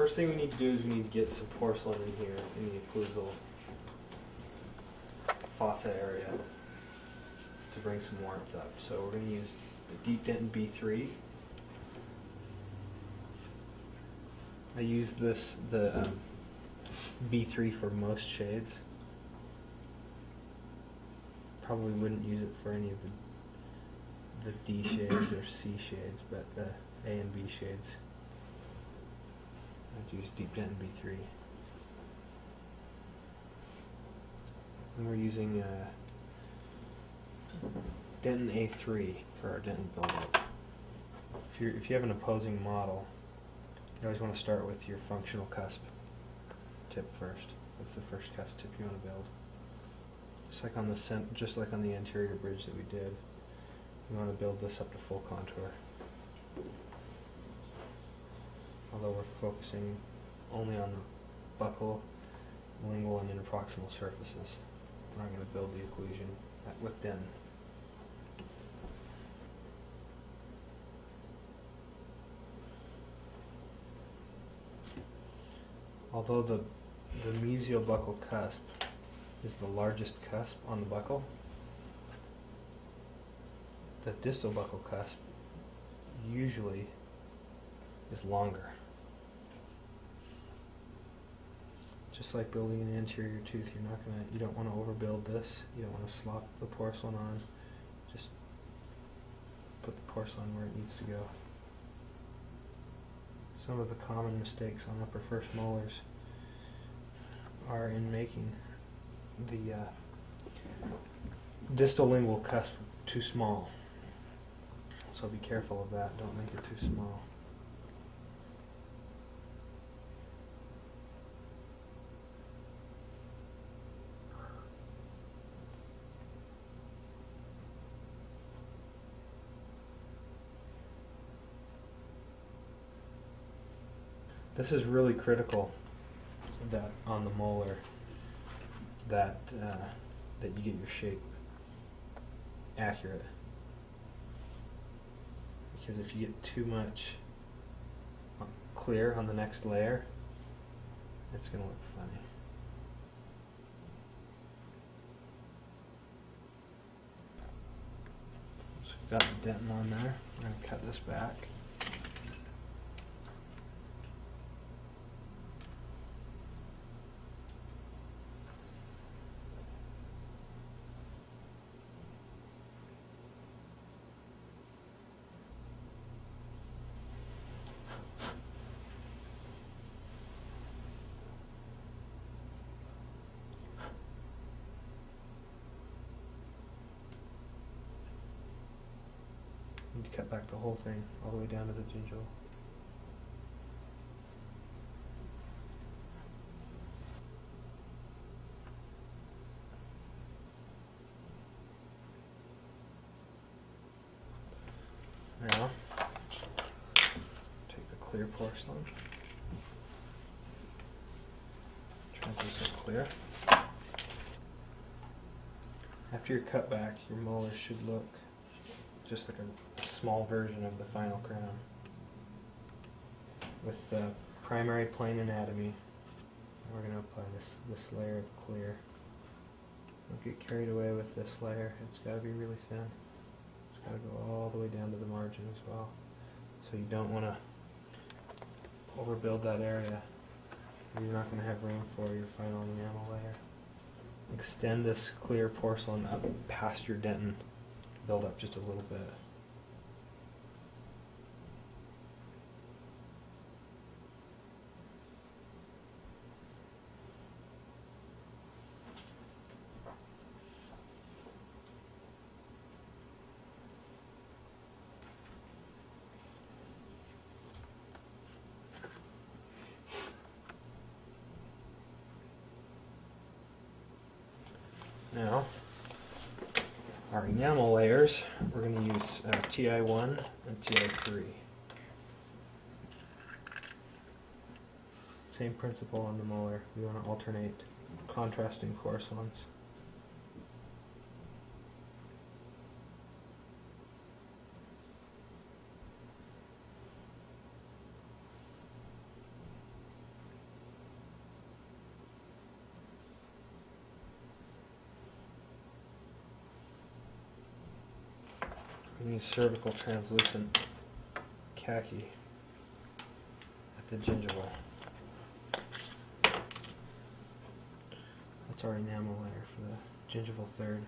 first thing we need to do is we need to get some porcelain in here in the occlusal fossa area to bring some warmth up. So we're going to use the Deep Denton B3. I use the B3 for most shades. Probably wouldn't use it for any of the D shades or C shades, but the A and B shades I'd use Deep Denton B3. And we're using Denton A3 for our Denton build-up. If you have an opposing model, you always want to start with your functional cusp tip first. That's the first cusp tip you want to build. Just like on the anterior bridge that we did, you want to build this up to full contour. Although we're focusing only on the buccal, lingual, and interproximal surfaces. We're not going to build the occlusion with Denton. Although the mesial buccal cusp is the largest cusp on the buccal, the distal buccal cusp usually is longer. Just like building an anterior tooth, you don't want to overbuild this. You don't want to slop the porcelain on. Just put the porcelain where it needs to go. Some of the common mistakes on upper first molars are in making the distal lingual cusp too small. So be careful of that. Don't make it too small. This is really critical that on the molar that you get your shape accurate, because if you get too much clear on the next layer, it's going to look funny. So we've got the dentin on there. We're going to cut this back. Need to cut back the whole thing, all the way down to the gingival. Now, take the clear porcelain, translucent clear. After your cut back, your molars should look just like a small version of the final crown. With primary plane anatomy, we're going to apply this layer of clear. Don't get carried away with this layer. It's got to be really thin. It's got to go all the way down to the margin as well. So you don't want to overbuild that area. You're not going to have room for your final enamel layer. Extend this clear porcelain up past your dentin. Build up just a little bit. Now, our enamel layers, we're going to use TI1 and TI3. Same principle on the molar. We want to alternate contrasting porcelains. We need cervical translucent khaki at the gingival. That's our enamel layer for the gingival third.